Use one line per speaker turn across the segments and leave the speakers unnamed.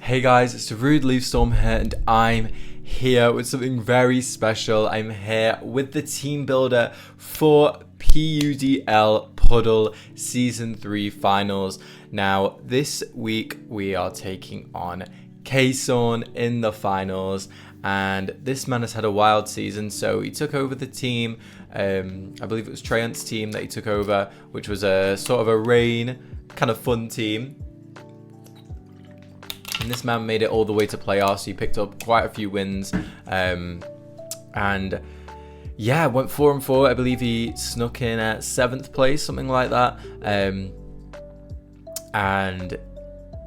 Hey guys, it's DarudeLeafStorm here, and I'm here with something very special. I'm here with the team builder for PUDL Pudl Season 3 Finals. Now, this week we are taking on Ksaun in the finals, and this man has had a wild season. So he took over the team, I believe it was Treyant's team that he took over, which was a sort of a rain kind of fun team. And this man made it all the way to playoffs. He picked up quite a few wins, and yeah, went 4-4. I believe he snuck in at 7th place, something like that. And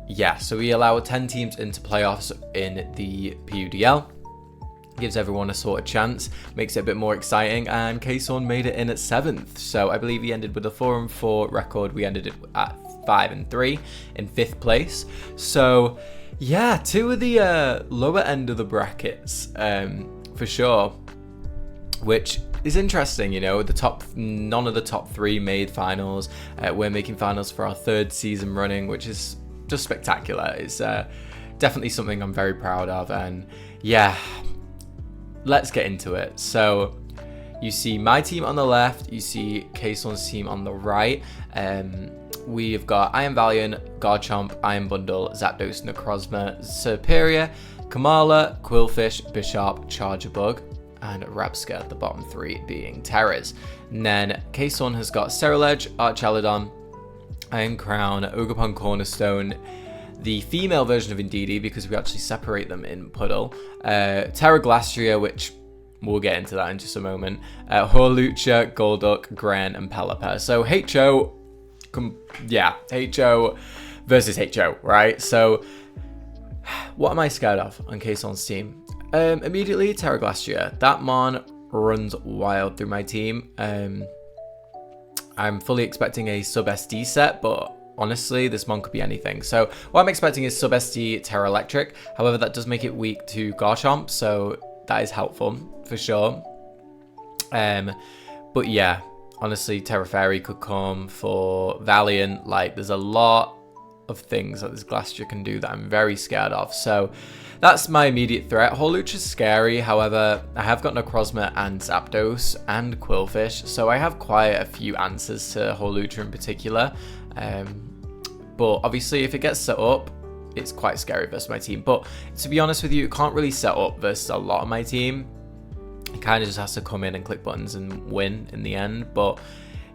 yeah, so we allow 10 teams into playoffs in the PUDL. Gives everyone a sort of chance, makes it a bit more exciting, and Ksaun made it in at 7th. So I believe he ended with a 4-4 record. We ended it at 5-3 in 5th place. So yeah, two of the lower end of the brackets, for sure, which is interesting. You know, none of the top 3 made finals. We're making finals for our 3rd season running, which is just spectacular. It's definitely something I'm very proud of, and yeah, let's get into it. So you see my team on the left, you see Ksaun's team on the right. We've got Iron Valiant, Garchomp, Iron Bundle, Zapdos, Necrozma, Superior, Kamala, Quillfish, Bishop, Chargerbug, and Rabska, the bottom 3 being Terras. And then Ksaun has got Ceruledge, Archaludon, Iron Crown, Ogerpon Cornerstone, the female version of Indeedee, because we actually separate them in Pudl, Terra Glastria, which we'll get into that in just a moment, Hawlucha, Golduck, Gren, and Pelipper. So HO versus HO, right? So what am I scared of on Ksaun's team? Immediately, Terra Glastria. That mon runs wild through my team. I'm fully expecting a sub SD set, but honestly, this mon could be anything. So what I'm expecting is sub SD Terra Electric. However, that does make it weak to Garchomp, so that is helpful for sure. But yeah, honestly, Terra Fairy could come for Valiant. Like, there's a lot of things that this Glastria can do that I'm very scared of. So that's my immediate threat. Hawlucha is scary. However, I have got Necrozma and Zapdos and Quillfish, so I have quite a few answers to Hawlucha in particular. But obviously, if it gets set up, it's quite scary versus my team. But to be honest with you, it can't really set up versus a lot of my team. It kind of just has to come in and click buttons and win in the end. But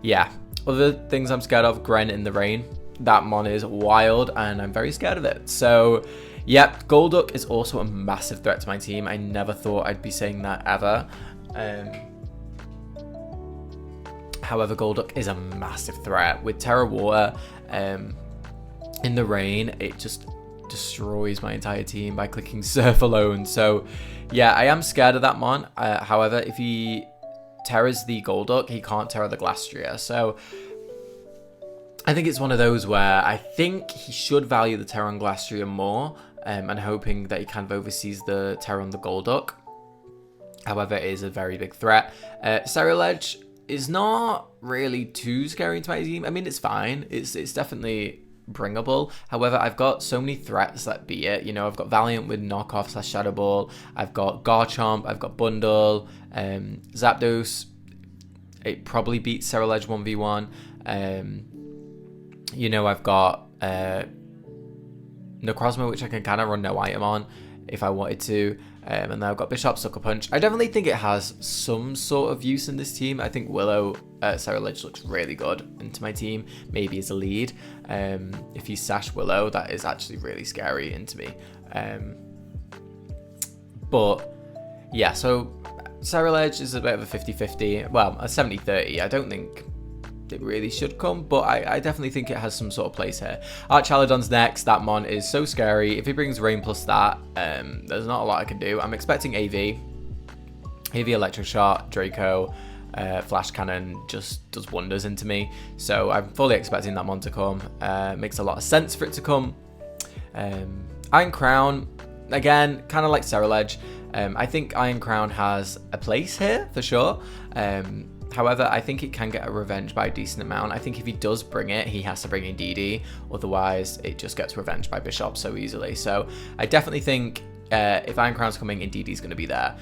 yeah, other things I'm scared of, Gren in the rain. That mon is wild, and I'm very scared of it. So yep, Golduck is also a massive threat to my team. I never thought I'd be saying that ever. However, Golduck is a massive threat. With Terra Water in the rain, it just destroys my entire team by clicking Surf alone. So yeah, I am scared of that mon. However, if he terras the Golduck, he can't terra the Glastria. So I think it's one of those where I think he should value the Terra on Glastria more, and hoping that he kind of oversees the Terra on the Golduck. However, it is a very big threat. Ceruledge is not really too scary to my team. I mean, it's fine. It's definitely bringable. However, I've got so many threats that beat it. You know, I've got Valiant with knockoff / Shadow Ball. I've got Garchomp. I've got Bundle. Zapdos. It probably beats Ceruledge 1v1. You know, I've got Necrozma, which I can kind of run no item on if I wanted to. And then I've got Bishop, Sucker Punch. I definitely think it has some sort of use in this team. I think Willow Ceruledge looks really good into my team, maybe as a lead. If you sash Willow, that is actually really scary into me. But yeah, so Ceruledge is a bit of a 50-50. Well, a 70-30. I don't think it really should come, but I definitely think it has some sort of place here. Archaludon's next. That mon is so scary. If he brings rain plus that, there's not a lot I can do. I'm expecting AV Electric Shot, Draco, Flash Cannon just does wonders into me, so I'm fully expecting that mon to come. Makes a lot of sense for it to come. Iron Crown, again, kind of like Ceruledge. I think Iron Crown has a place here for sure. However, I think it can get a revenge by a decent amount. I think if he does bring it, he has to bring in DD. Otherwise, it just gets revenged by Bishop so easily. So I definitely think if Iron Crown's coming in, DD's going to be there.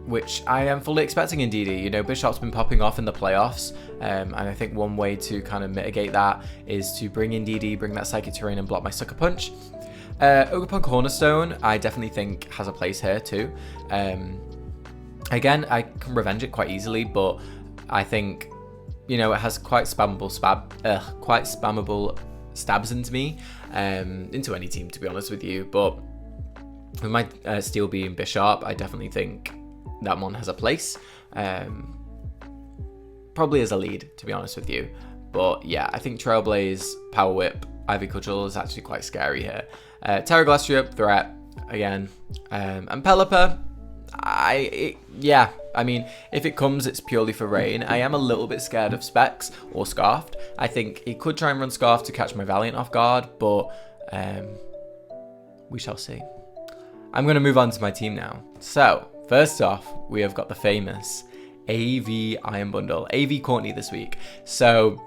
Which I am fully expecting in DD. You know, Bishop's been popping off in the playoffs. And I think one way to kind of mitigate that is to bring in DD, bring that Psychic Terrain and block my Sucker Punch. Ogerpon Cornerstone, I definitely think has a place here too. Again, I can revenge it quite easily, but I think, you know, it has quite spammable stabs into me, into any team, to be honest with you. But with my Steel Beam Bishop, I definitely think that one has a place. Probably as a lead, to be honest with you. But yeah, I think Trailblaze, Power Whip, Ivy Cudgel is actually quite scary here. Terra Glastriop, threat, again. And Pelipper, yeah, I mean, if it comes, it's purely for rain. I am a little bit scared of Specs or Scarfed. I think he could try and run Scarf to catch my Valiant off guard, but we shall see. I'm going to move on to my team now. So, first off, we have got the famous AV Iron Bundle. AV Courtney this week. So,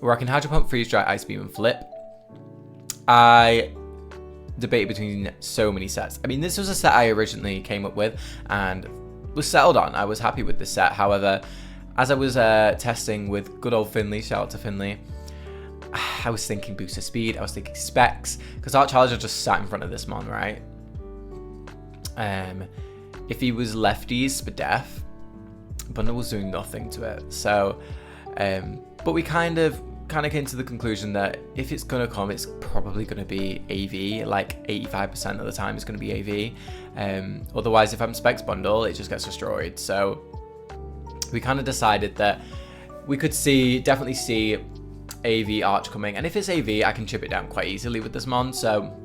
we're rocking Hydro Pump, Freeze Dry, Ice Beam, and Flip. I debated between so many sets. I mean, this was a set I originally came up with and was settled on. I was happy with the set. However, as I was testing with good old Finley, shout out to Finley, I was thinking booster speed, I was thinking specs, because Archarger just sat in front of this mon, right? If he was lefties for death, Bundle was doing nothing to it. So, but we kind of came to the conclusion that if it's going to come, it's probably going to be AV, like 85% of the time it's going to be AV. Otherwise, if I'm Specs Bundle, it just gets destroyed. So we kind of decided that we could definitely see AV Arch coming. And if it's AV, I can chip it down quite easily with this mon. So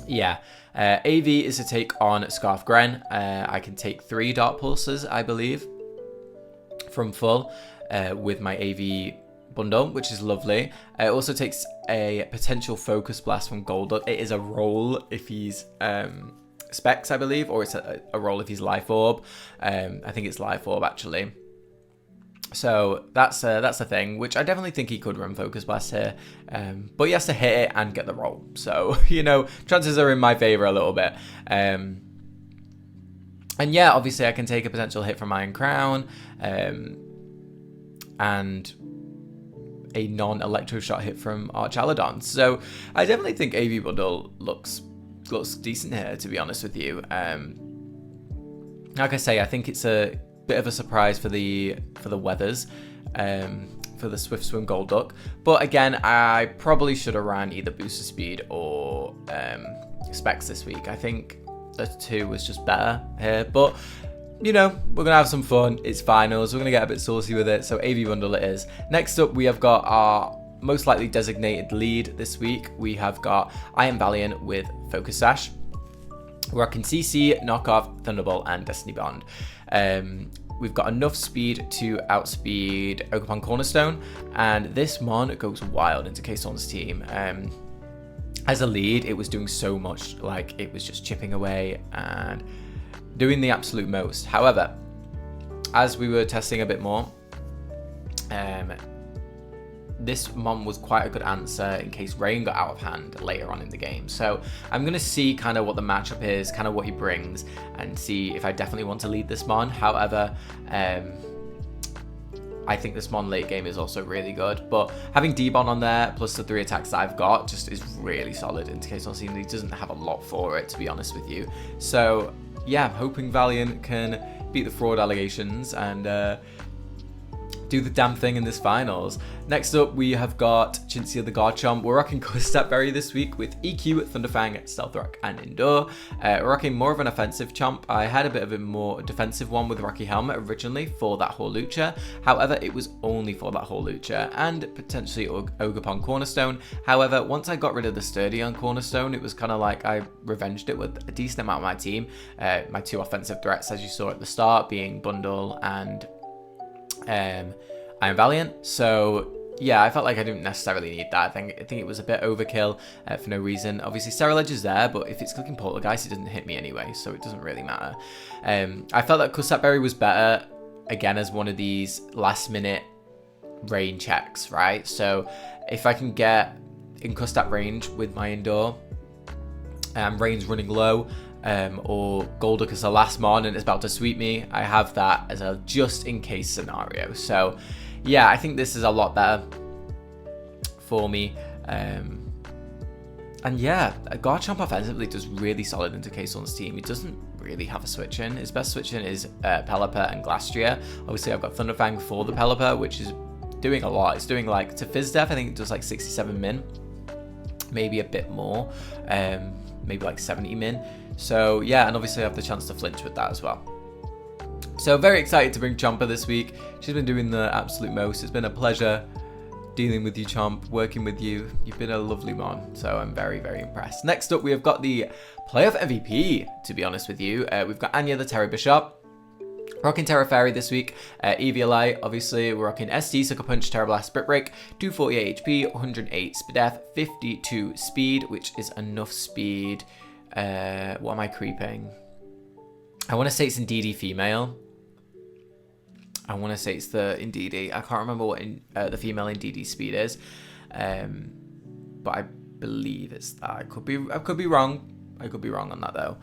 yeah, AV is to take on Scarf Gren. I can take 3 Dark Pulses, I believe, from full with my AV bundle, which is lovely. It also takes a potential Focus Blast from Golduck. It is a roll if he's Specs, I believe, or it's a roll if he's Life Orb. I think it's Life Orb, actually. So that's the thing, which I definitely think he could run Focus Blast here. But he has to hit it and get the roll. So, you know, chances are in my favor a little bit. And yeah, obviously I can take a potential hit from Iron Crown. And a non-Electro Shot hit from Archaladon. So I definitely think AV Bundle looks decent here, to be honest with you. Like I say, I think it's a bit of a surprise for the weathers, for the Swift Swim Golduck. But again, I probably should have ran either Booster Speed or Specs this week. I think the 2 was just better here, but you know, we're going to have some fun. It's finals. We're going to get a bit saucy with it. So AV Bundle it is. Next up, we have got our most likely designated lead this week. We have got Iron Valiant with Focus Sash. We're rocking CC, Knockoff, Thunderbolt, and Destiny Bond. We've got enough speed to outspeed Ogerpon Cornerstone. And this mon goes wild into Ksaun's team. As a lead, it was doing so much. Like, it was just chipping away and doing the absolute most. However, as we were testing a bit more, this mon was quite a good answer in case Rain got out of hand later on in the game. So I'm going to see kind of what the matchup is, kind of what he brings, and see if I definitely want to lead this mon. However, I think this mon late game is also really good. But having D-Bon on there, plus the 3 attacks that I've got, just is really solid into Ksaun. He doesn't have a lot for it, to be honest with you. So yeah, I'm hoping Valiant can beat the fraud allegations and do the damn thing in this finals. Next up, we have got Chintzia the Garchomp. We're rocking Berry this week with EQ, Thunderfang, Stealth Rock, and Endure. We're rocking more of an offensive chomp. I had a bit of a more defensive one with Rocky Helmet originally for that Horlucha. However, it was only for that Horlucha and potentially Ogerpon Cornerstone. However, once I got rid of the Sturdy on Cornerstone, it was kind of like I revenged it with a decent amount of my team. My 2 offensive threats, as you saw at the start, being Bundle and Iron Valiant. So yeah, I felt like I didn't necessarily need that. I think it was a bit overkill for no reason. Obviously, Sterilege is there, but if it's clicking Poltergeist, it doesn't hit me anyway, so it doesn't really matter. I felt that Custap Berry was better, again, as one of these last-minute rain checks, right? So if I can get in Custap range with my indoor, rain's running low, or Golduck is the last mon and it's about to sweep me, I have that as a just-in-case scenario. So yeah, I think this is a lot better for me. And yeah, Garchomp offensively does really solid into Ksaun's team. He doesn't really have a switch in. His best switch in is Pelipper and Glastrier. Obviously, I've got Thunderfang for the Pelipper, which is doing a lot. It's doing like, to Fizz Def, I think it does like 67 min. Maybe a bit more. Maybe like 70 min. So yeah, and obviously I have the chance to flinch with that as well. So very excited to bring Chomper this week. She's been doing the absolute most. It's been a pleasure dealing with you, Chomp, working with you. You've been a lovely mon, so I'm very, very impressed. Next up, we have got the Playoff MVP, to be honest with you. We've got Anya the Terra Bishop. Rocking Terra Fairy this week. EVLI, obviously, we're rocking SD, Sucker Punch, Terra Blast, Brick Break, 248 HP, 108 Spadef, 52 speed, which is enough speed. What am I creeping? I want to say it's in DD female. I want to say it's in DD. I can't remember what the female in DD speed is, but I believe it's that. I could be wrong. I could be wrong on that though.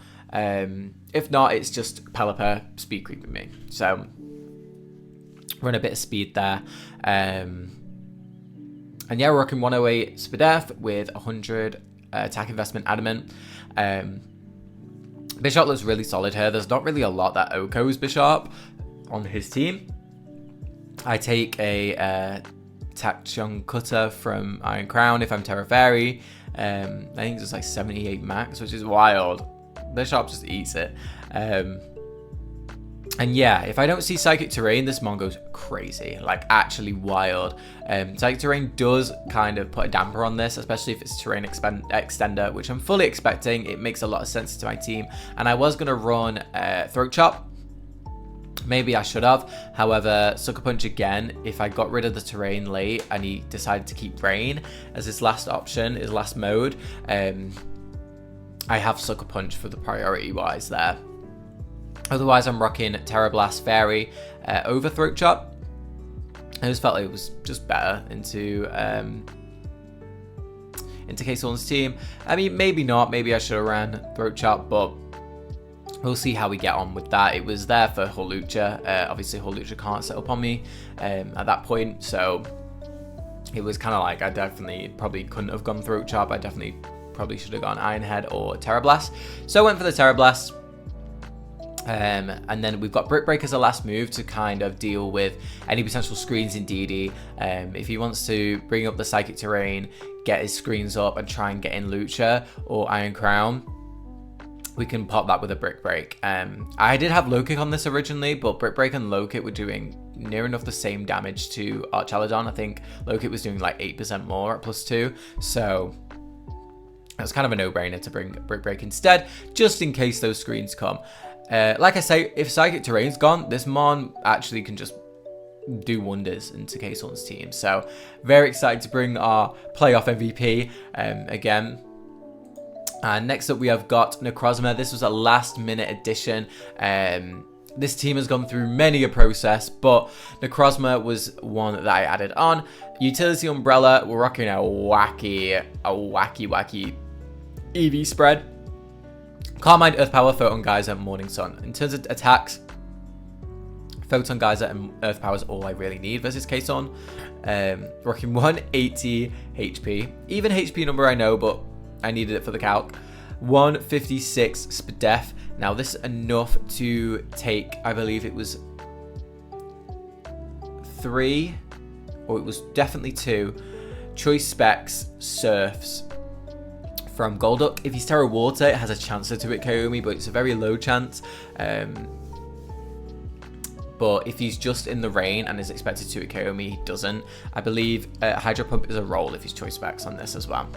If not, it's just Pelipper speed creeping me. So run a bit of speed there. And yeah, we're rocking 108 Spadef with 100 attack investment adamant. Bishop looks really solid here. There's not really a lot that OHKOs Bishop on his team. I take a Tachyon Cutter from Iron Crown if I'm Terra Fairy. I think it's like 78 max, which is wild. Bishop just eats it. And yeah, if I don't see Psychic Terrain, this mon goes crazy, like actually wild. Psychic Terrain does kind of put a damper on this, especially if it's Terrain Extender, which I'm fully expecting. It makes a lot of sense to my team. And I was going to run Throat Chop. Maybe I should have. However, Sucker Punch again, if I got rid of the terrain late and he decided to keep Rain as his last option, his last mode, I have Sucker Punch for the priority wise there. Otherwise, I'm rocking Terra Blast Fairy over Throat Chop. I just felt like it was just better into Ksaun's team. I mean, maybe not. Maybe I should have ran Throat Chop, but we'll see how we get on with that. It was there for Hawlucha. Obviously, Hawlucha can't set up on me at that point, so it was kind of like I definitely probably couldn't have gone Throat Chop. I definitely probably should have gone Iron Head or Terra Blast. So I went for the Terra Blast. And then we've got Brick Break as a last move to kind of deal with any potential screens in DD. If he wants to bring up the Psychic Terrain, get his screens up and try and get in Lucha or Iron Crown, we can pop that with a Brick Break. I did have Low Kick on this originally, but Brick Break and Low Kick were doing near enough the same damage to Archaladon. I think Low Kick was doing like 8% more at +2. So that's kind of a no-brainer to bring Brick Break instead, just in case those screens come. Like I say, if Psychic Terrain's gone, this mon actually can just do wonders into Ksaun's team. So very excited to bring our playoff MVP again. And next up we have got Necrozma. This was a last minute addition. This team has gone through many a process, but Necrozma was one that I added on. Utility Umbrella, we're rocking a wacky EV spread. Carmine, Earth Power, Photon Geyser, Morning Sun. In terms of attacks, Photon Geyser and Earth Power is all I really need versus Ksaun. Rocking 180 HP. Even HP number I know, but I needed it for the calc. 156 Spadef. Now this is enough to take, I believe it was 3, or it was definitely 2, Choice Specs Surfs from Golduck. If he's Terra Water, it has a chance to 2-hit KO me, but it's a very low chance. But if he's just in the rain and is expected to 2-hit KO me, he doesn't. I believe Hydro Pump is a roll if he's Choice Specs on this as well.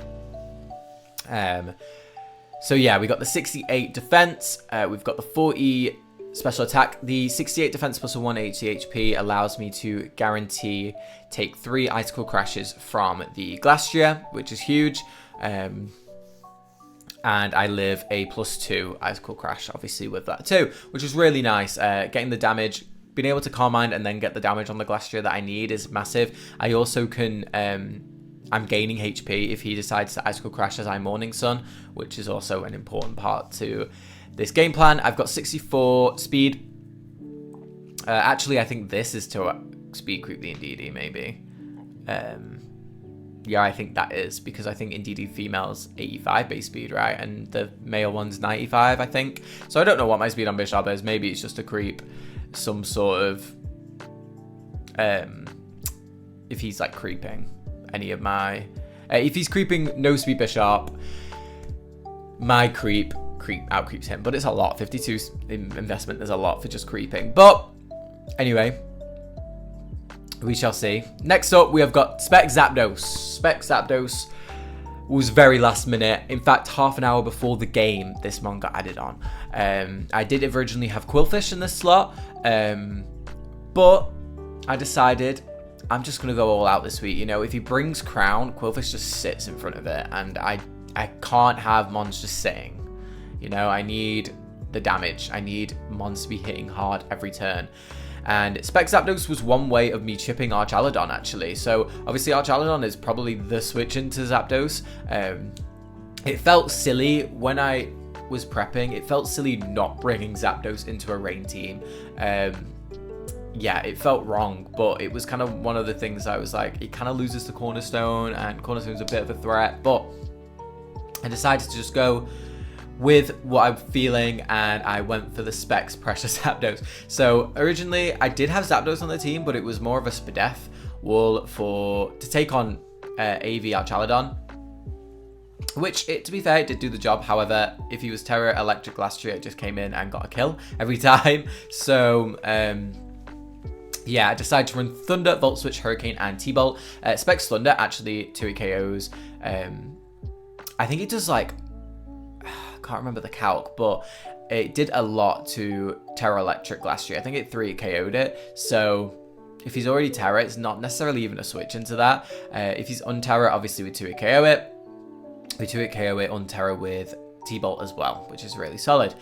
So yeah, we got the 68 defense. We've got the 40 special attack. The 68 defense plus a 1 80 HP allows me to guarantee take 3 icicle crashes from the Glastrier, which is huge. And I live a +2 icicle crash, obviously, with that too, which is really nice. Getting the damage, being able to Calm Mind and then get the damage on the Glastrier that I need is massive. I also can, I'm gaining HP if he decides to icicle crash as I Morning Sun, which is also an important part to this game plan. I've got 64 speed. Actually, I think this is to speed creep the Indeedee, maybe. Yeah, I think that is, because I think Indeedee female's 85 base speed, right? And the male one's 95, I think. So I don't know what my speed on Bishop is. Maybe it's just to creep some sort of... if he's, like, creeping any of my... if he's creeping no speed Bishop, my creep out-creeps him. But it's a lot. 52 investment is a lot for just creeping. But, anyway... we shall see. Next up, we have got Spec Zapdos. Spec Zapdos was very last minute. In fact, half an hour before the game, this mon got added on. I did originally have Quillfish in this slot, but I decided I'm just going to go all out this week. You know, if he brings Crown, Quillfish just sits in front of it, and I can't have mons just sitting. You know, I need the damage. I need mons to be hitting hard every turn. And Spec Zapdos was one way of me chipping Archaludon, actually. So, obviously, Archaludon is probably the switch into Zapdos. It felt silly when I was prepping. It felt silly not bringing Zapdos into a rain team. Yeah, it felt wrong, but it was kind of one of the things I was like, it kind of loses the Cornerstone, and Cornerstone's a bit of a threat. But I decided to just go with what I'm feeling, and I went for the Specs Precious Zapdos. So originally I did have Zapdos on the team, but it was more of a Spadef wall to take on AV Archaludon, which, to be fair, it did do the job. However, if he was Terra Electric Glastrier, it just came in and got a kill every time. So yeah, I decided to run Thunder, Volt Switch, Hurricane, and T-Bolt. Specs Thunder actually 2 KOs. I think it does like, can't remember the calc, but it did a lot to Terra Electric Glastrier. I think it 3 KO'd it. So if he's already Terra, it's not necessarily even a switch into that. If he's Unterra, obviously we 2 KO it. We 2 KO it Unterra with T-Bolt as well, which is really solid.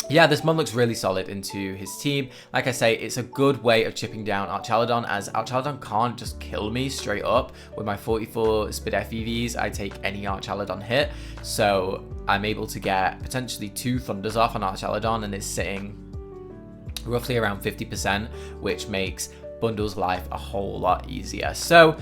Yeah, this mon looks really solid into his team. Like I say, it's a good way of chipping down Archaludon, as Archaludon can't just kill me straight up. With my 44 Spadef EVs, I take any Archaludon hit. So I'm able to get potentially 2 Thunders off on Archaludon, and it's sitting roughly around 50%, which makes Bundle's life a whole lot easier. So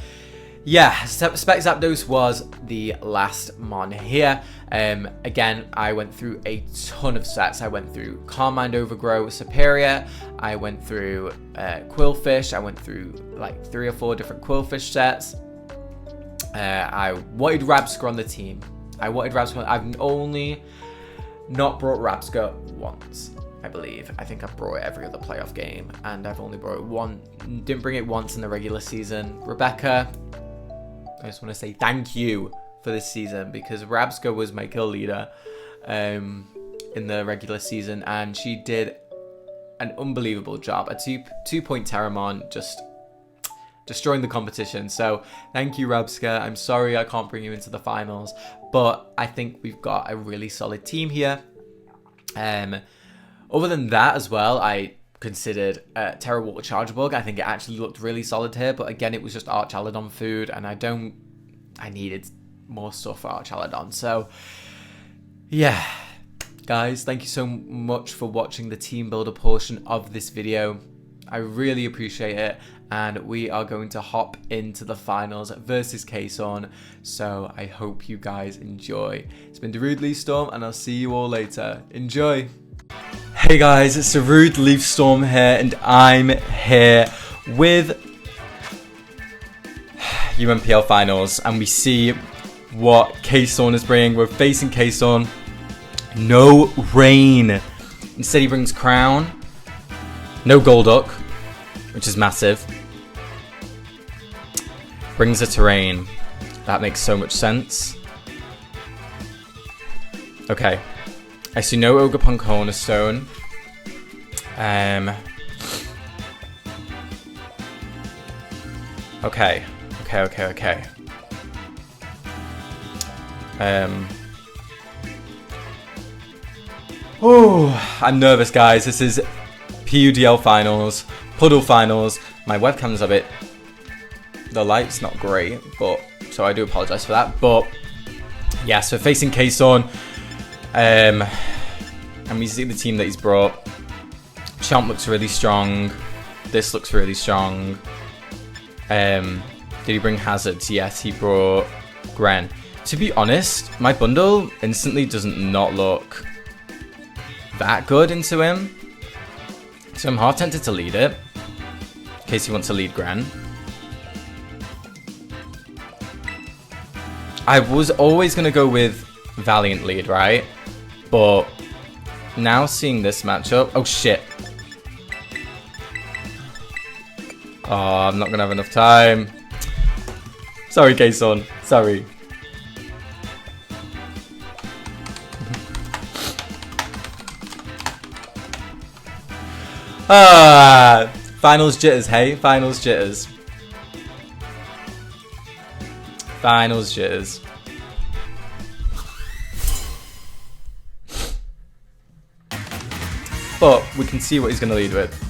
yeah, Spec Zapdos was the last mon here. Again, I went through a ton of sets. I went through Calm Mind Overgrow Superior. I went through Quillfish. I went through like 3 or 4 different Quillfish sets. I wanted Rabsca on the team. I've only not brought Rabsca once, I believe. I think I've brought it every other playoff game, and I've only brought it one. Didn't bring it once in the regular season. Rebecca, I just want to say thank you for this season, because Rabsca was my kill leader in the regular season, and she did an unbelievable job. A 2-point Terramon, just destroying the competition. So thank you, Rabsca. I'm sorry I can't bring you into the finals, but I think we've got a really solid team here. Other than that as well, I considered Terra Water Charge Bug. I think it actually looked really solid here, but again, it was just Archaludon food, and I needed more stuff for Archaludon. So yeah, guys, thank you so much for watching the team builder portion of this video. I really appreciate it, and we are going to hop into the finals versus Ksaun, so I hope you guys enjoy. It's been DarudeLeafStorm, and I'll see you all later. Enjoy! Hey guys, it's DarudeLeafStorm here, and I'm here with UMPL Finals, and we see what Ksaun is bringing. We're facing Ksaun. No rain. Instead, he brings Crown. No Golduck, which is massive. Brings a Terrain. That makes so much sense. Okay. I see no Ogerpon Cornerstone. Okay. Oh, I'm nervous, guys. This is PUDL finals, Pudl finals. My webcam's a bit... The light's not great, but so I do apologize for that. But yeah, so facing Ksaun, and we see the team that he's brought. Champ looks really strong. This looks really strong. Did he bring Hazards? Yes, he brought Gren. To be honest, my bundle instantly does not look that good into him. So I'm half tempted to lead it, in case he wants to lead Gren. I was always going to go with Valiant lead, right? But now seeing this matchup... Oh, shit. Oh, I'm not going to have enough time. Sorry, Ksaun. Sorry. Finals jitters, hey? Finals jitters. Finals jitters. But we can see what he's going to lead with.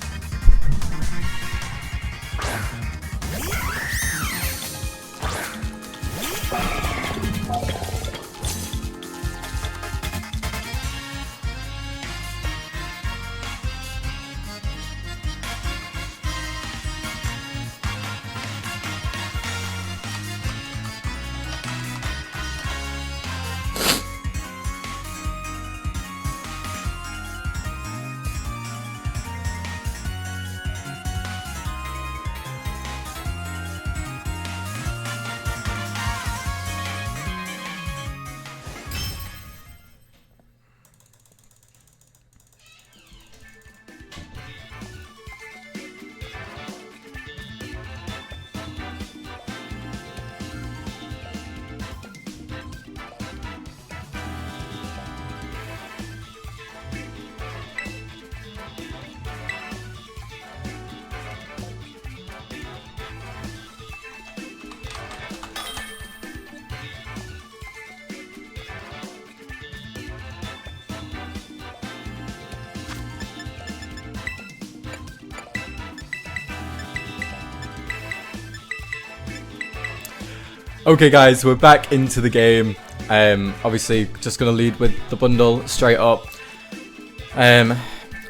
Okay guys, we're back into the game. Obviously just gonna lead with the bundle straight up.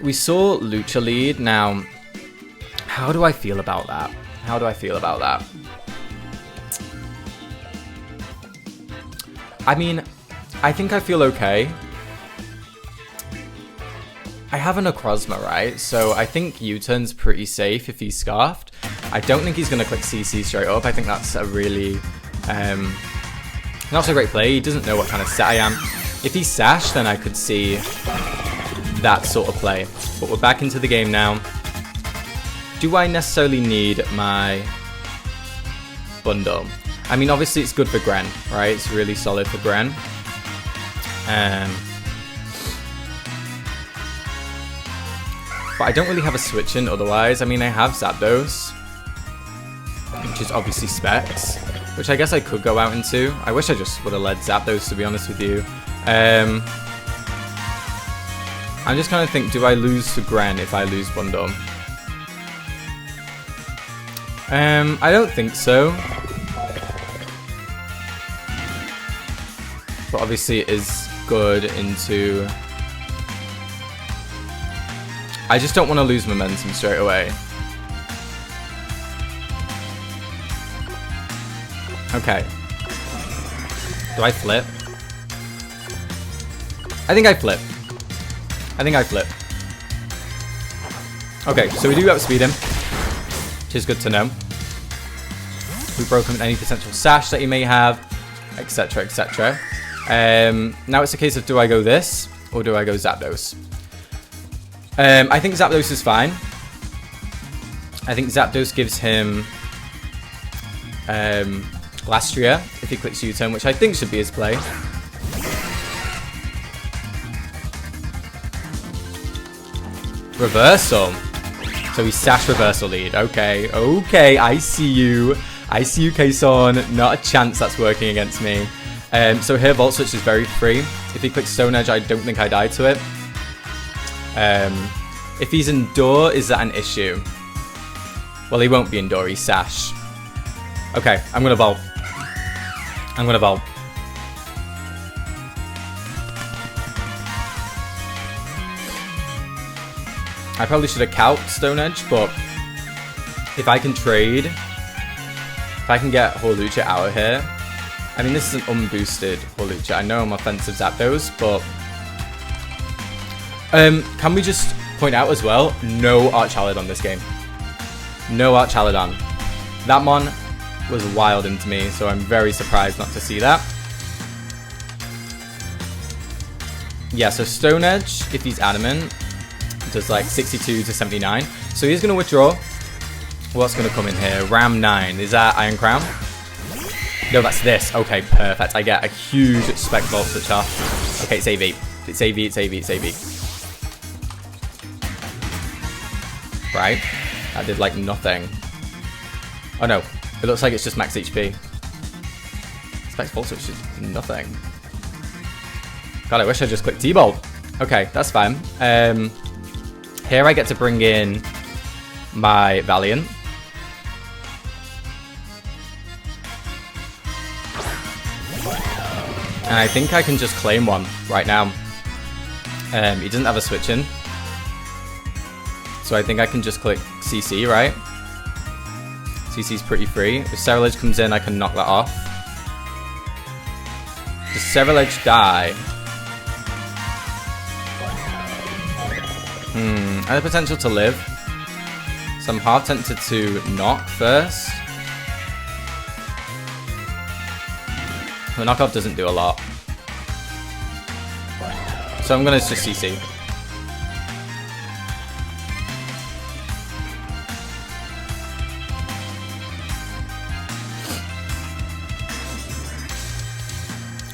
We saw Lucha lead. Now, how do I feel about that? How do I feel about that? I mean, I think I feel okay. I have an Acrosma, right? So I think U-turn's pretty safe if he's scarfed. I don't think he's gonna click CC straight up. I think that's a really not so great play. He doesn't know what kind of set I am. If he's Sash, then I could see that sort of play. But we're back into the game now. Do I necessarily need my bundle? I mean, obviously it's good for Gren, right? It's really solid for Gren. But I don't really have a switch in otherwise. I mean, I have Zapdos, which is obviously Specs, which I guess I could go out into. I wish I just would have led Zapdos, to be honest with you. I'm just kind of think, do I lose to Gren if I lose bundle? I don't think so. But obviously it is good into... I just don't want to lose momentum straight away. Okay. Do I flip? I think I flip. I think I flip. Okay, so we do outspeed him, which is good to know. We broke him any potential sash that he may have, etc, etc. Now it's a case of, do I go this or do I go Zapdos? I think Zapdos is fine. I think Zapdos gives him Lastria if he clicks U-turn, which I think should be his play. Reversal. So he sash reversal lead. Okay, okay, I see you. I see you, Ksaun. Not a chance that's working against me. So here, Volt Switch is very free. If he clicks Stone Edge, I don't think I die to it. If he's Endure, is that an issue? Well, he won't be Endure, he's Sash. Okay, I'm gonna Volt. I'm gonna Volt. I probably should have calced Stone Edge, but if I can trade, if I can get Hawlucha out of here, I mean, this is an unboosted Hawlucha. I know I'm offensive Zapdos, but can we just point out as well, no Archaludon this game. No Archaludon. That mon was wild into me, so I'm very surprised not to see that. Yeah, so Stone Edge, if he's Adamant, does like 62 to 79. So he's going to withdraw. What's going to come in here? Ram 9. Is that Iron Crown? No, that's this. Okay, perfect. I get a huge Spec Volt Switch off. Okay, it's AV. It's AV, it's AV, it's AV. Right. That did like nothing. Oh no. It looks like it's just max HP. Spec Volt Switch is nothing. God, I wish I just clicked T-Bolt. Okay, that's fine. Here I get to bring in my Valiant. And I think I can just claim one right now. He doesn't have a switch in. So I think I can just click CC, right? CC's pretty free. If Cerulege comes in, I can knock that off. Does Cerulege die? I have the potential to live. So I'm half tempted to knock first. The knockoff doesn't do a lot. So I'm gonna just CC.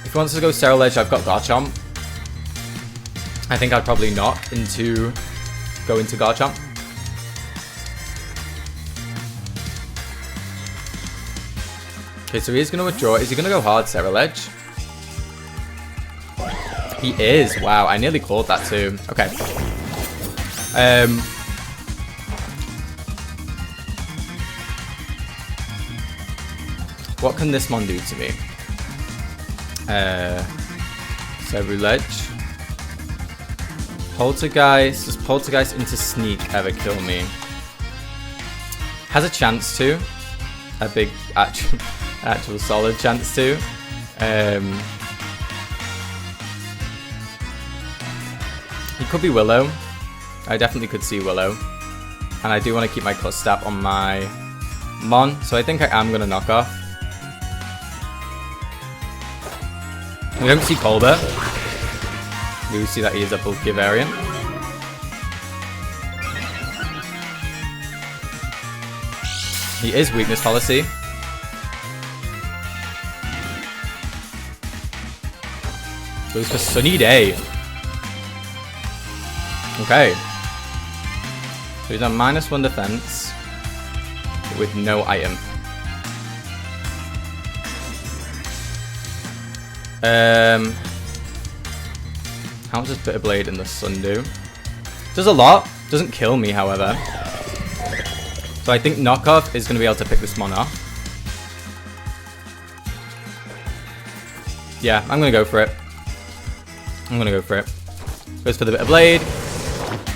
If he wants to go Cerulege, I've got Garchomp. I think I'd probably knock into... go into Garchomp. Okay, so he is going to withdraw. Is he going to go hard Cerulege? He is. Wow, I nearly called that too. Okay. What can this mon do to me? Cerulege. Poltergeist. Does Poltergeist into Sneak ever kill me? Has a chance to. A big actual solid chance to. He could be Willow. I definitely could see Willow. And I do want to keep my Cut Stap on my Mon, so I think I am going to knock off. We don't see Colbert. We do see that he is a bulky variant. He is Weakness Policy. Goes for Sunny Day. Okay. So he's on -1 defense, but with no item. How much does Bitter Blade in the Sun do? Does a lot. Doesn't kill me, however. So I think Knockoff is going to be able to pick this mon off. Yeah, I'm going to go for it. I'm going to go for it. Goes for the Bitter Blade.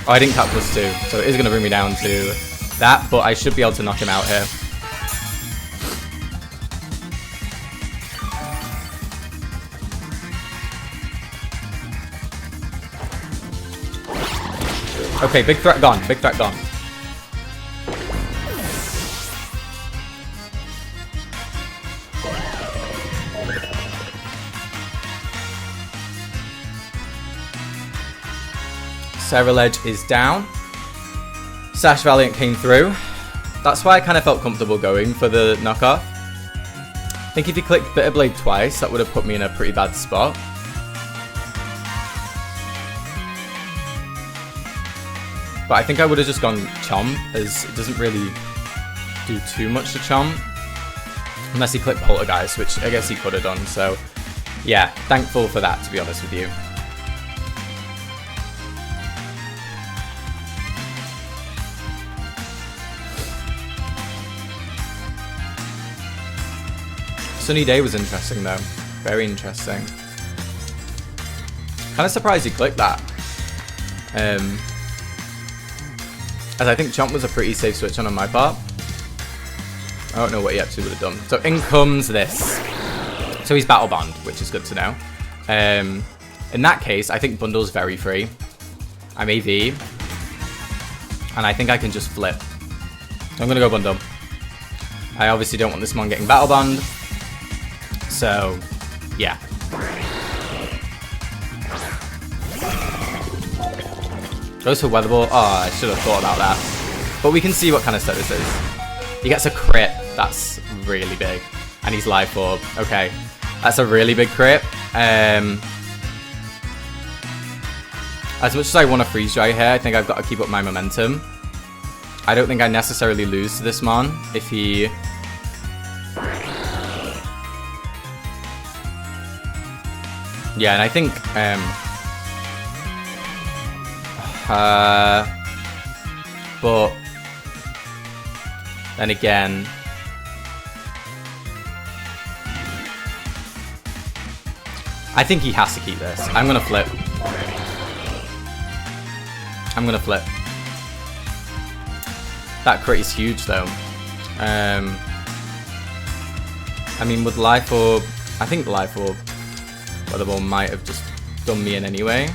Oh, I didn't cut +2, so it is going to bring me down to that, but I should be able to knock him out here. Okay, big threat gone. Big threat gone. Cerulege is down. Sash Valiant came through. That's why I kind of felt comfortable going for the knockoff. I think if he clicked Bitter Blade twice, that would have put me in a pretty bad spot. But I think I would have just gone Chomp, as it doesn't really do too much to Chomp. Unless he clicked Poltergeist, which I guess he could have done. So, yeah, thankful for that, to be honest with you. Sunny Day was interesting, though. Very interesting. Kind of surprised he clicked that. As I think Chomp was a pretty safe switch on my part. I don't know what he actually would have done. So in comes this. So he's Battle Bond, which is good to know. In that case, I think Bundle's very free. I'm AV. And I think I can just flip. So I'm going to go Bundle. I obviously don't want this mon getting Battle Bond. So, yeah. Goes for Weather Ball. Oh, I should have thought about that. But we can see what kind of set this is. He gets a crit. That's really big. And he's Life Orb. Okay. That's a really big crit. As much as I want to freeze dry here, I think I've got to keep up my momentum. I don't think I necessarily lose to this mon if he... Yeah, and I think... but... Then again... I think he has to keep this. I'm gonna flip. I'm gonna flip. That crit is huge though. I mean, with Life Orb, I think Life Orb, Weather Ball might have just done me in anyway.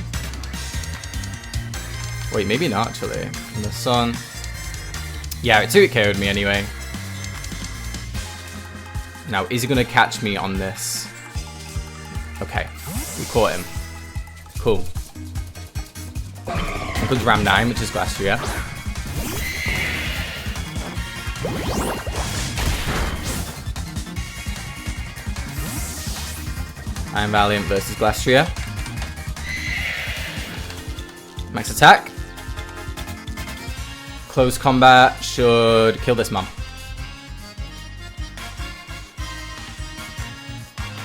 Wait, maybe not actually. And the Sun. Yeah, it 2-hit KO'd me anyway. Now, is he gonna catch me on this? Okay, we caught him. Cool. Here comes Ram 9, which is Glastrier. Iron Valiant versus Glastrier. Max attack. Close combat should kill this mom.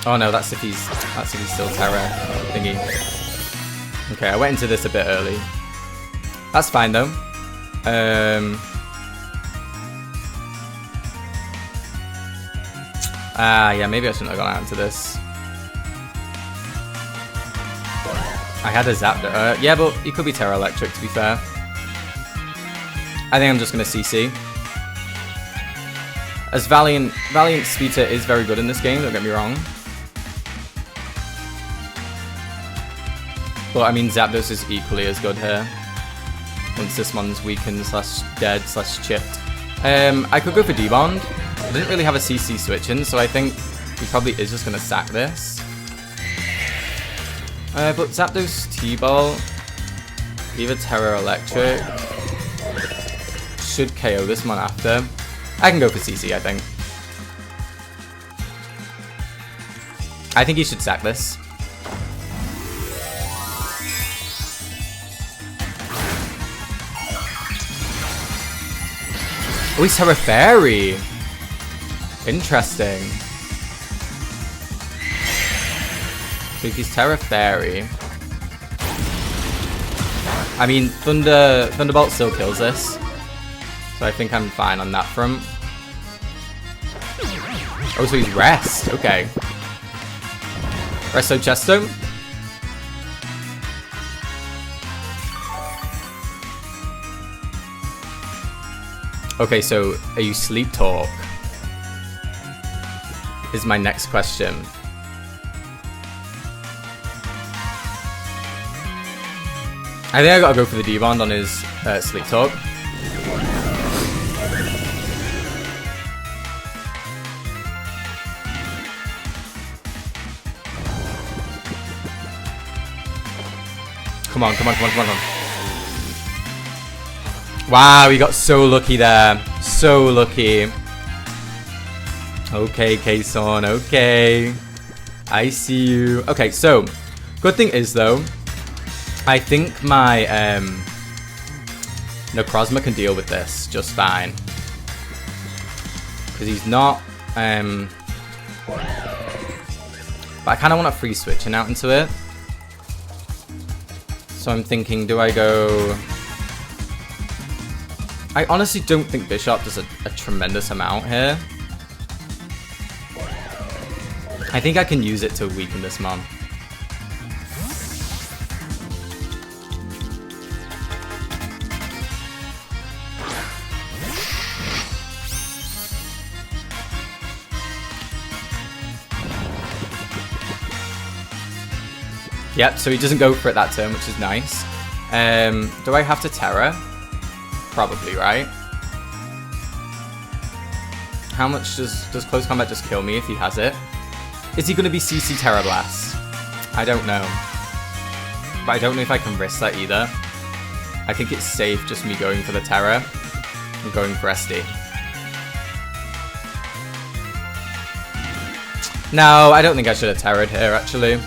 Oh no, that's if he's still Terra thingy. Okay, I went into this a bit early. That's fine though. Yeah, maybe I shouldn't have gone out into this. I had a Zapdos. Yeah, but he could be Terra Electric, to be fair. I think I'm just going to CC. As Valiant Speedster is very good in this game, don't get me wrong. But I mean, Zapdos is equally as good here. Once this one's weakened / dead / chipped. I could go for D-Bond. I didn't really have a CC switch in, so I think he probably is just going to sack this. But Zapdos T-Ball, either Terra Electric, should KO this one after. I can go for CC, I think. I think he should sack this. Oh, he's Terra Fairy. Interesting. So if he's Terra Fairy, I mean, Thunderbolt still kills this, so I think I'm fine on that front. Oh, so he's Rest. Okay. Resto Chesto. Okay, so are you Sleep Talk? Is my next question. I think I gotta go for the D-Bond on his Sleep Talk. Come on, come on, come on, come on, come on. Wow, we got so lucky there. So lucky. Okay, Ksaun, okay. I see you. Okay, so, good thing is though, I think my Necrozma can deal with this just fine. Because he's not... but I kind of want to free switching out into it. So I'm thinking, do I go... I honestly don't think Bishop does a tremendous amount here. I think I can use it to weaken this mon. Yep, so he doesn't go for it that turn, which is nice. Do I have to Terra? Probably, right? How much does Close Combat just kill me if he has it? Is he going to be CC Terra Blast? I don't know. But I don't know if I can risk that either. I think it's safe just me going for the Terra and going for SD. No, I don't think I should have Terra'd here, actually.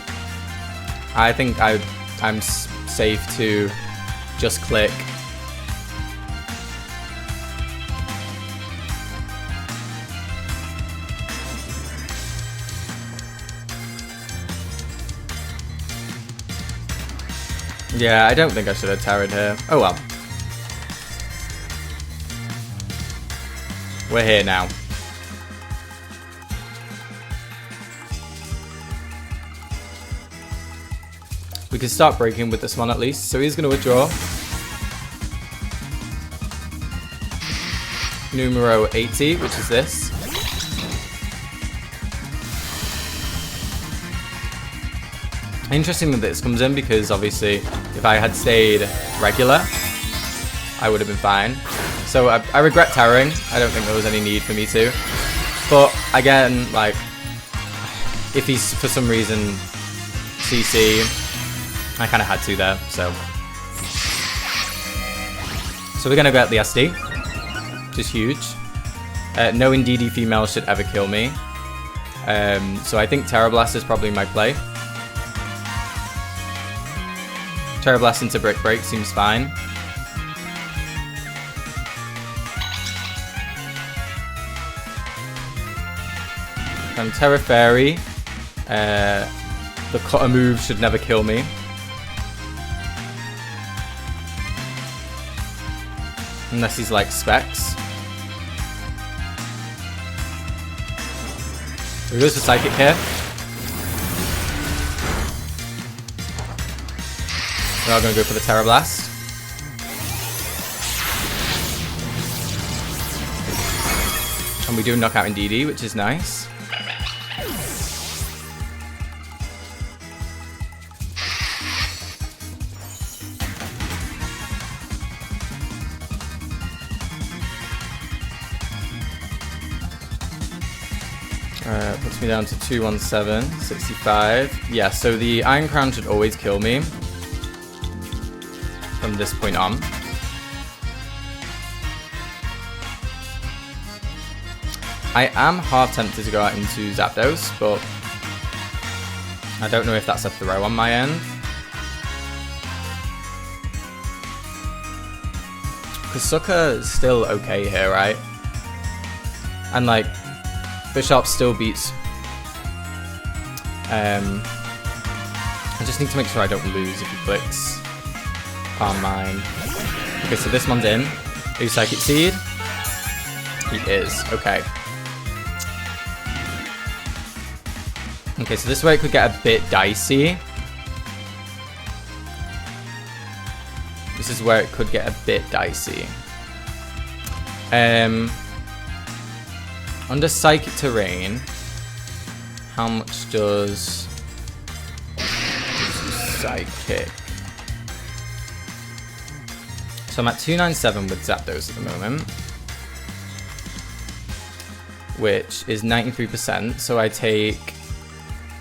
I think I'm safe to just click. Yeah, I don't think I should have Terra'd here. Oh well. We're here now. We can start breaking with this one at least. So he's going to withdraw. Numero 80, which is this. Interesting that this comes in because obviously if I had stayed regular, I would have been fine. So I regret Terroring. I don't think there was any need for me to. But again, like, if he's for some reason CC, I kind of had to there, so we're going to get the SD, which is huge. No Indeedee female should ever kill me. So I think Terra Blast is probably my play. Terra Blast into Brick Break seems fine. Terra Fairy. The cutter move should never kill me. Unless he's like Specs. There goes the Psychic here. We're now going to go for the Terra Blast. And we do knock out Indeedee, which is nice. Puts me down to 217, 65. Yeah, so the Iron Crown should always kill me from this point on. I am half tempted to go out into Zapdos, but I don't know if that's a throw on my end. Because Sucker is still okay here, right? And like, Bishop still beats. I just need to make sure I don't lose if he clicks Calm Mind. Okay, so this one's in. Is Psychic Seed? He is. Okay. Okay, so this is where it could get a bit dicey. This is where it could get a bit dicey. Under Psychic Terrain, how much does Psychic? So I'm at 297 with Zapdos at the moment, which is 93%. So I take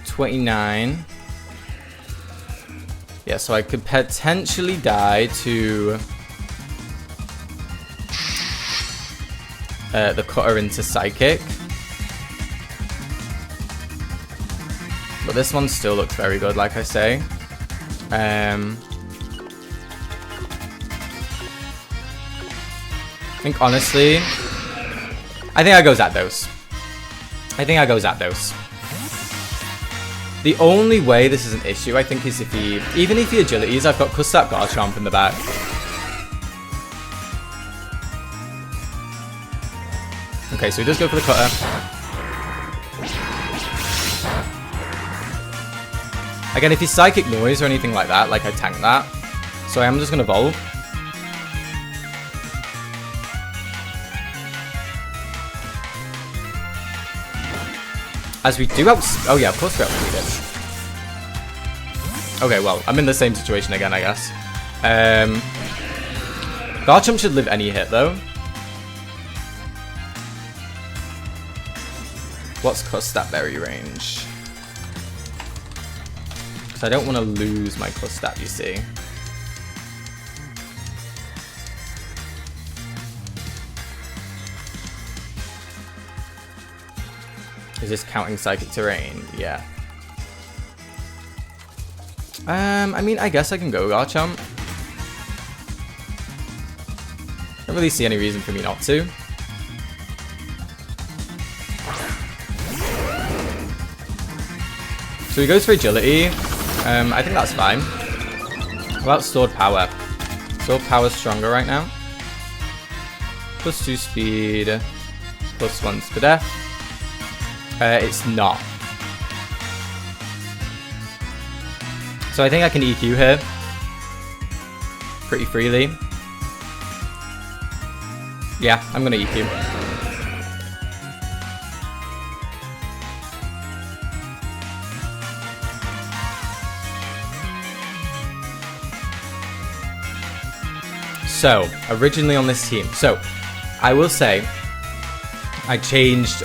29. Yeah, so I could potentially die to the cutter into Psychic. But this one still looks very good, like I say. think honestly, I think I go Zapdos. The only way this is an issue, I think, is if he, even if he agilities, I've got Ksaun Garchomp in the back. Okay, so he does go for the cutter. Again, if he's Psychic Noise or anything like that, like I tank that. So I am just going to Evolve. As we do out... Oh yeah, of course we outspeed it. Okay, well, I'm in the same situation again, I guess. Garchomp should live any hit, though. What's Ksaun Berry range? Because I don't want to lose my Ksaun, you see. Is this counting Psychic Terrain? Yeah. I mean, I guess I can go Garchomp. Don't really see any reason for me not to. So he goes for Agility. I think that's fine. What about Sword Power? Sword Power's stronger right now. +2 speed, +1 for death. It's not. So I think I can EQ here pretty freely. Yeah, I'm gonna EQ. So, originally on this team. So, I will say, I changed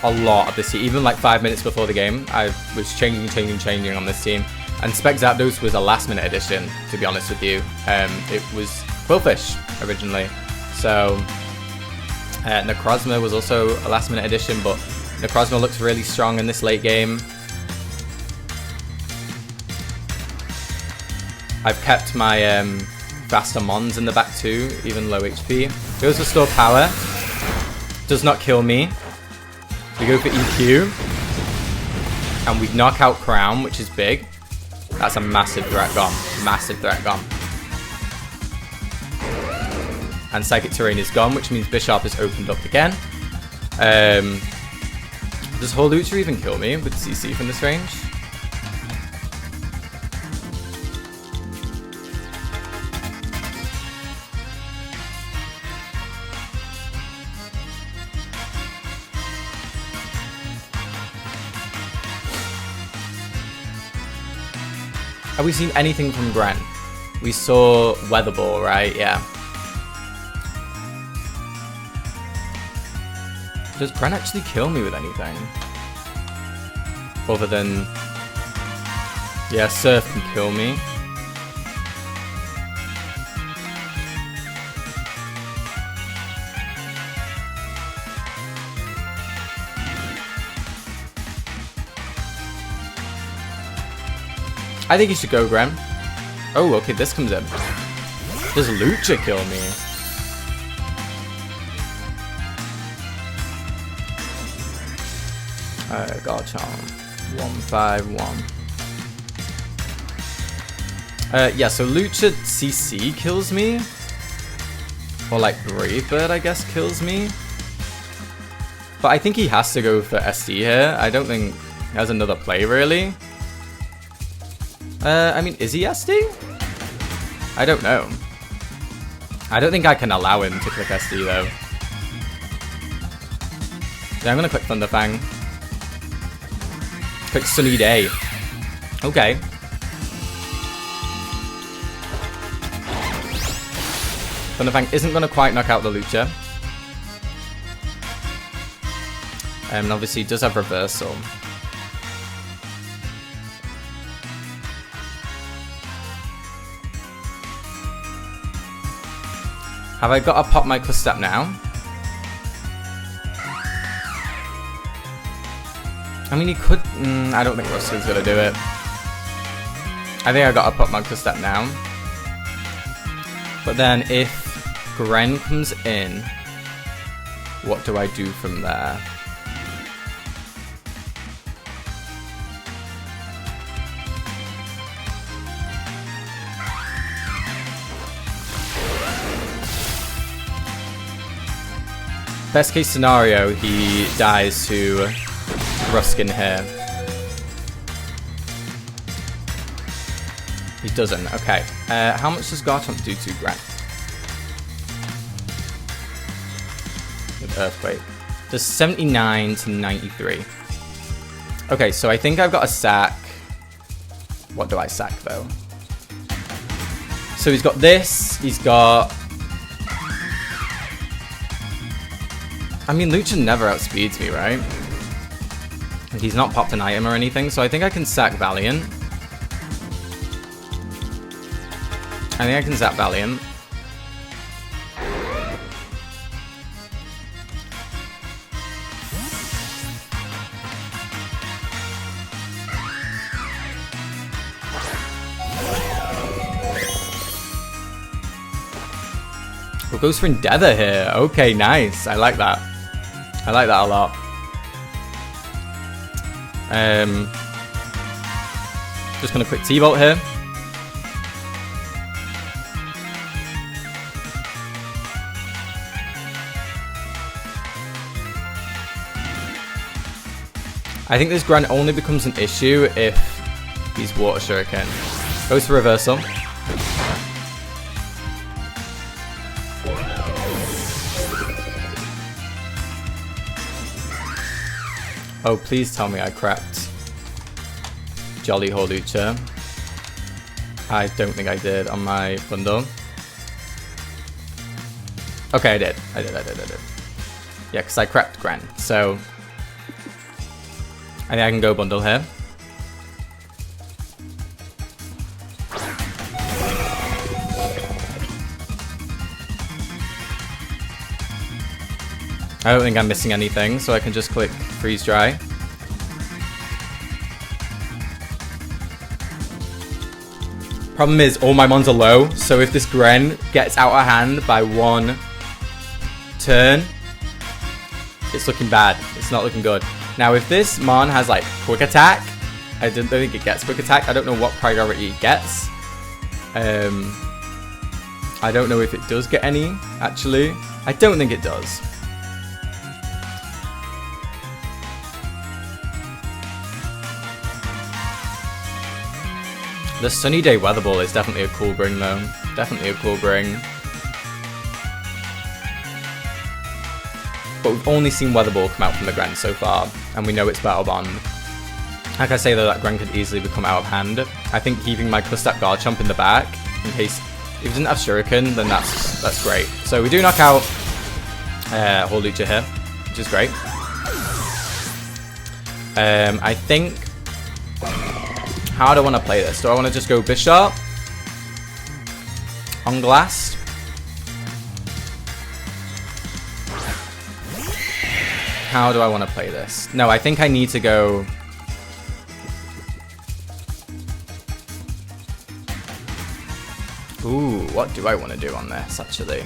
a lot of this team. Even like 5 minutes before the game, I was changing on this team. And Spec Zapdos was a last minute addition, to be honest with you. It was Quillfish originally. So, Necrozma was also a last minute addition, but Necrozma looks really strong in this late game. I've kept my faster Mons in the back too, even low HP. Goes for Store Power. Does not kill me. We go for EQ. And we knock out Crown, which is big. That's a massive threat gone. Massive threat gone. And Psychic Terrain is gone, which means Bisharp is opened up again. Does Hawlucha even kill me with CC from this range? Have we seen anything from Gren? We saw Weather Ball, right? Yeah. Does Gren actually kill me with anything? Other than... Yeah, Surf can kill me. I think you should go, Gren. Oh, okay, this comes in. Does Lucha kill me? Garchomp. 151. Yeah, so Lucha CC kills me. Or like Brave Bird, I guess, kills me. But I think he has to go for SD here. I don't think he has another play, really. I mean, is he SD? I don't know. I don't think I can allow him to click SD, though. Yeah, I'm gonna click Thunderfang. Click Sunny Day. Okay. Thunderfang isn't gonna quite knock out the Lucha. And obviously he does have Reversal. Have I got to pop my Ksaun now? I mean, he could... I don't think Rusty's going to do it. I think I got to pop my Ksaun now. But then if Gren comes in, what do I do from there? Best case scenario, he dies to Ruskin here. He doesn't, okay. How much does Garchomp do to Gren? With Earthquake. Does 79 to 93. Okay, so I think I've got a sack. What do I sack though? So he's got this, he's got... I mean, Lucha never outspeeds me, right? He's not popped an item or anything, so I think I can sack Valiant. I think I can zap Valiant. Well, goes for Endeavor here. Okay, nice. I like that. I like that a lot. Just gonna quick T-Bolt here. I think this Gren only becomes an issue if he's Water Shuriken. Goes for Reversal. Oh, please tell me I cracked Jolly Horlucha. I don't think I did on my bundle. Okay, I did. I did. Yeah, because I cracked Gren. So I think I can go bundle here. I don't think I'm missing anything, so I can just click Freeze Dry. Problem is, all my mons are low, so if this Gren gets out of hand by one turn, it's looking bad. It's not looking good. Now, if this Mon has like Quick Attack, I don't think it gets Quick Attack. I don't know what priority it gets. I don't know if it does get any, actually. I don't think it does. The Sunny Day Weather Ball is definitely a cool bring though. Definitely a cool bring. But we've only seen Weather Ball come out from the Gren so far, and we know it's Battle Bond. Like I say though, that Gren could easily become out of hand. I think keeping my Custap Garchomp in the back, in case if he doesn't have Shuriken, then that's great. So we do knock out Horlucha here, which is great. I think... How do I want to play this? Do I want to just go Bishop? On Glass? How do I want to play this? No, I think I need to go... Ooh, what do I want to do on this, actually?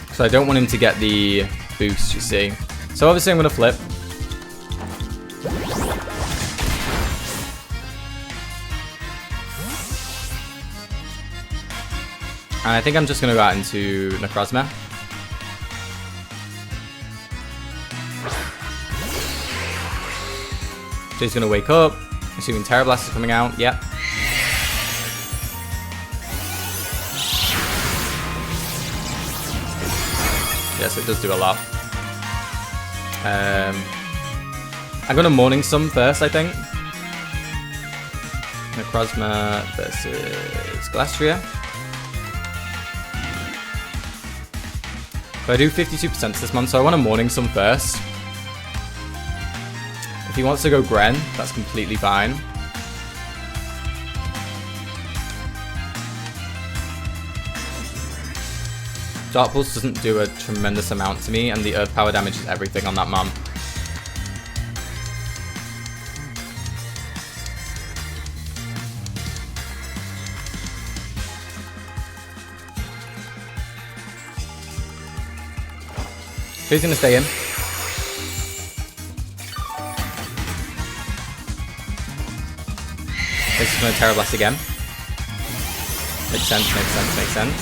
Because I don't want him to get the boost, you see. So obviously I'm going to flip. And I think I'm just going to go out into Necrozma. Jay's going to wake up, assuming Terra Blast is coming out. Yep. Yes, it does do a lot. I'm going to Morning Sun first, I think. Necrozma versus Glastrier. But I do 52% this month, so I want to Morning Sun first. If he wants to go Gren, that's completely fine. Dark Pulse doesn't do a tremendous amount to me, and the Earth Power damage is everything on that Mom. He's gonna stay in. He's just gonna Terra Blast again. Makes sense, makes sense, makes sense.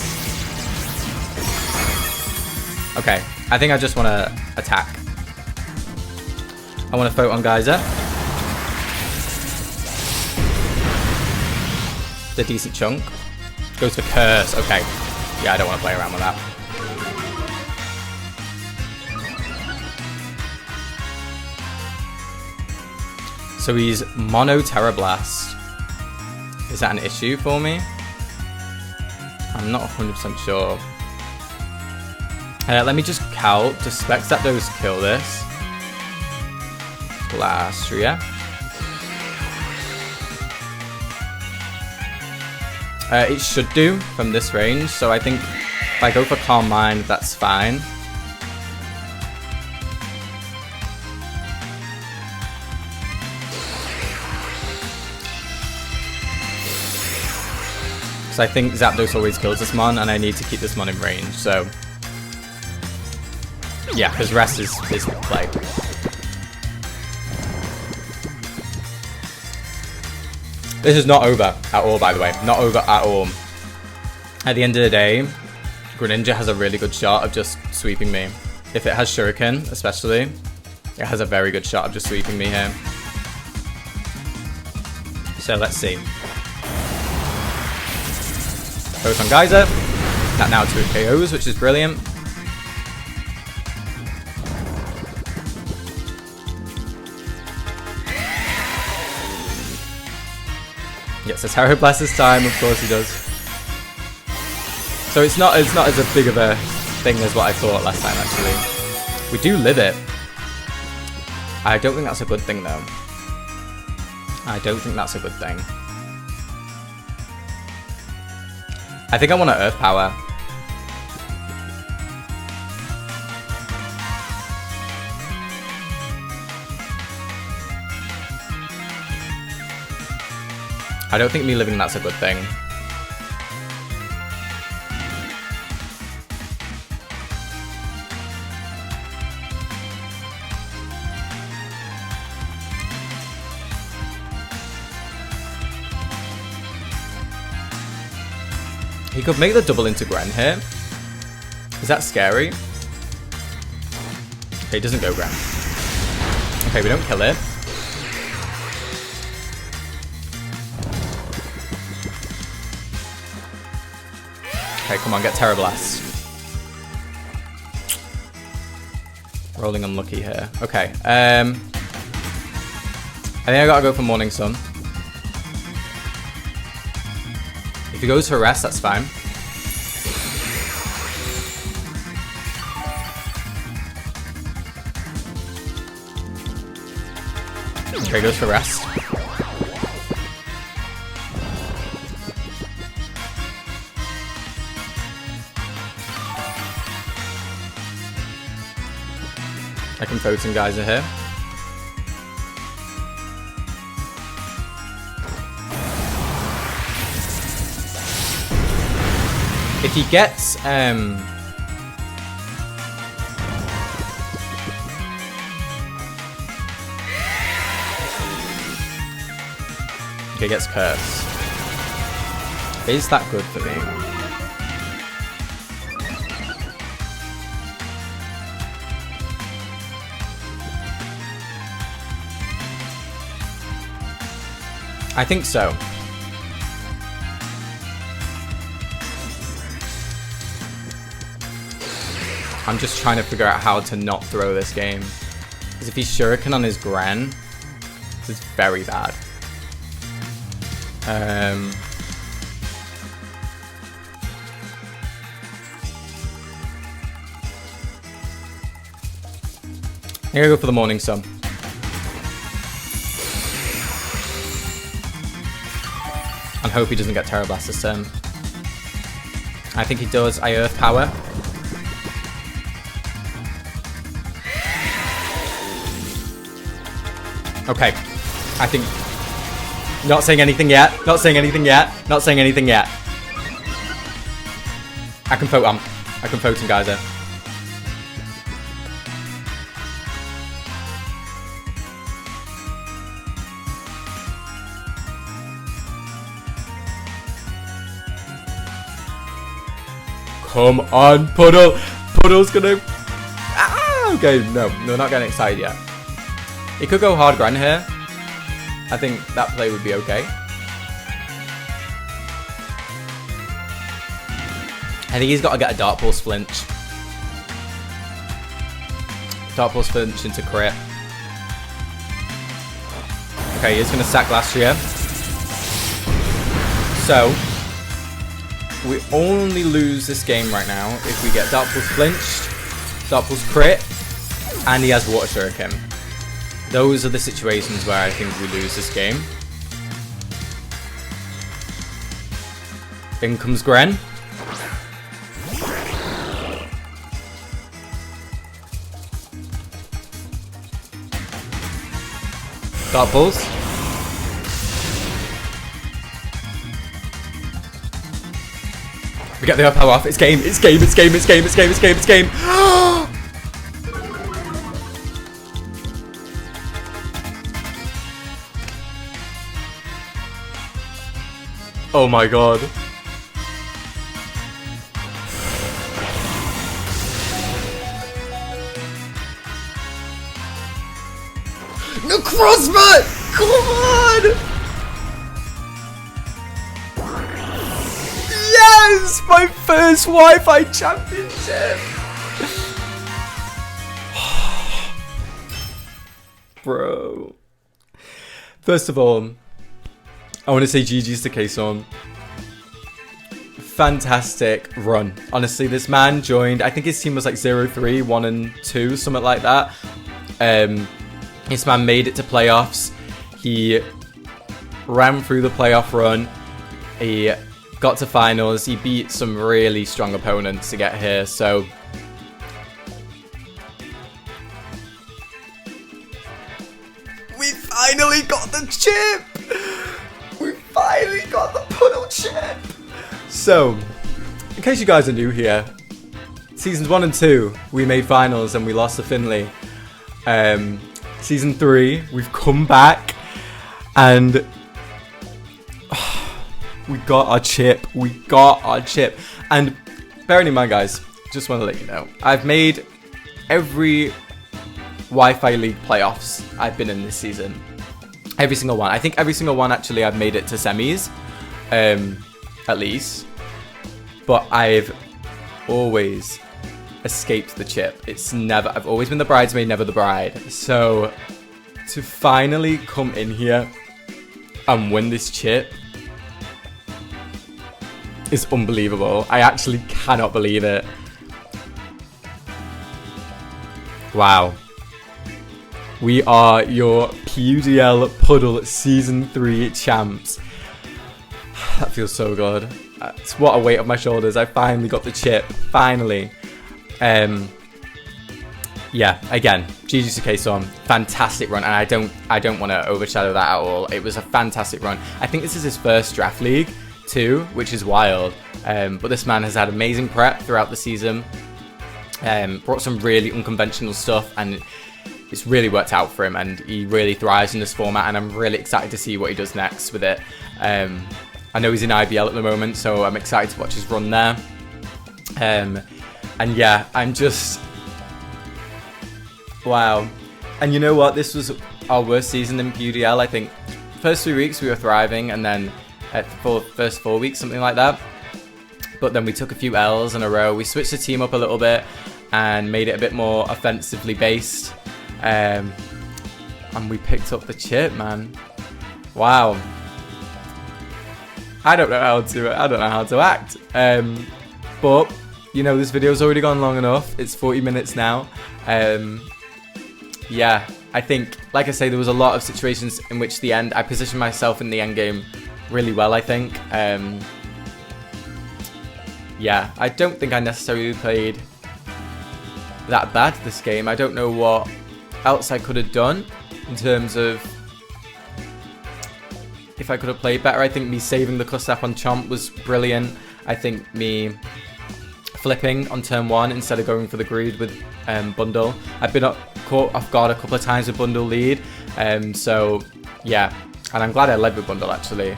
Okay, I think I just wanna attack. I wanna Photon Geyser. The decent chunk. Goes for Curse, okay. Yeah, I don't wanna play around with that. So he's Mono Terra Blast. Is that an issue for me? I'm not 100% sure. Let me just count. Does Specs Zapdos kill this? Blastria. It should do from this range, so I think if I go for Calm Mind, that's fine. Because I think Zapdos always kills this mon, and I need to keep this mon in range, so... Yeah, because rest is the play. This is not over at all, by the way. Not over at all. At the end of the day, Greninja has a really good shot of just sweeping me. If it has Shuriken, especially, it has a very good shot of just sweeping me here. So let's see. Photon Geyser. That now 2 KOs, which is brilliant. Gets a Terra Blast this time, of course he does. So it's not as a big of a thing as what I thought last time, actually. We do live it. I don't think that's a good thing, though. I don't think that's a good thing. I think I want to Earth Power. I don't think me living that's a good thing. He could make the double into Gren here. Is that scary? Okay, he doesn't go Gren. Okay, we don't kill it. Okay, come on, get Terra Blast. Rolling unlucky here. Okay, I think I gotta go for Morning Sun. If he goes for Rest, that's fine. Okay, goes for Rest. I can Photon Geyser here. If he gets okay, gets Curse. Is that good for me? I think so. I'm just trying to figure out how to not throw this game. Because if he's Shuriken on his Gren, this is very bad. I'm gonna go for the Morning Sun. And hope he doesn't get Terra Blast this turn. I think he does. I Earth Power. Okay. I think... Not saying anything yet. Not saying anything yet. Not saying anything yet. I can Photon Geyser. Come on, Pudl. Pudl's gonna... Ah, okay, no, we're not getting excited yet. He could go hard Gran here. I think that play would be okay. I think he's got to get a Dark Pulse flinch. Dark Pulse flinch into crit. Okay, he's going to sack last year. So, we only lose this game right now if we get Dark Pulse flinched, Dark Pulse crit, and he has Water Shuriken. Those are the situations where I think we lose this game. In comes Gren. Dark Pulse. We get the power off. It's game. It's game. It's game. It's game. It's game. It's game. It's game. Oh my god. No crossbutt! Come on! Yes! My first Wi-Fi championship! Bro. First of all, I want to say GG's to Ksaun. Fantastic run. Honestly, this man joined, I think his team was like 0-3, 1 and 2, something like that. This man made it to playoffs. He ran through the playoff run. He got to finals. He beat some really strong opponents to get here. So we finally got the chip. We finally got the Pudl chip. So, in case you guys are new here, seasons 1 and 2, we made finals and we lost to Finley. Season 3, we've come back and we got our chip. We got our chip. And bearing in mind, guys, just want to let you know, I've made every Wi-Fi League playoffs I've been in this season. Every single one. I think every single one, actually, I've made it to semis, at least. But I've always escaped the chip. It's never, I've always been the bridesmaid, never the bride. So to finally come in here and win this chip is unbelievable. I actually cannot believe it. Wow. We are your PUDL Pudl Season 3 champs. That feels so good. It's what a weight off my shoulders. I finally got the chip. Finally. Yeah, again, GG's to Ksaun. Fantastic run, and I don't want to overshadow that at all. It was a fantastic run. I think this is his first draft league too, which is wild. But this man has had amazing prep throughout the season. Brought some really unconventional stuff, and it's really worked out for him, and he really thrives in this format, and I'm really excited to see what he does next with it. I know he's in IBL at the moment, so I'm excited to watch his run there. And yeah, I'm just... Wow. And you know what? This was our worst season in PUDL. I think first 3 weeks we were thriving, and then first 4 weeks, something like that. But then we took a few L's in a row. We switched the team up a little bit and made it a bit more offensively based. And we picked up the chip, man. Wow. I don't know how to act. But you know, this video's already gone long enough. It's 40 minutes now. Yeah, I think, like I say, there was a lot of situations in which I positioned myself in the end game really well, I think. Yeah, I don't think I necessarily played that bad this game. I don't know what else I could have done in terms of if I could have played better. I think me saving the Custap on Chomp was brilliant. I think me flipping on turn 1 instead of going for the greed with Bundle. I've been caught off guard a couple of times with Bundle lead. So yeah, and I'm glad I led with Bundle actually.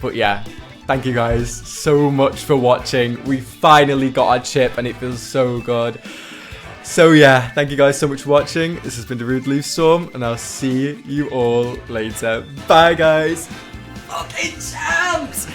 But yeah, Thank you guys so much for watching. We finally got our chip and it feels so good. So yeah, thank you guys so much for watching. This has been DarudeLeafStorm and I'll see you all later. Bye guys. Fucking champs!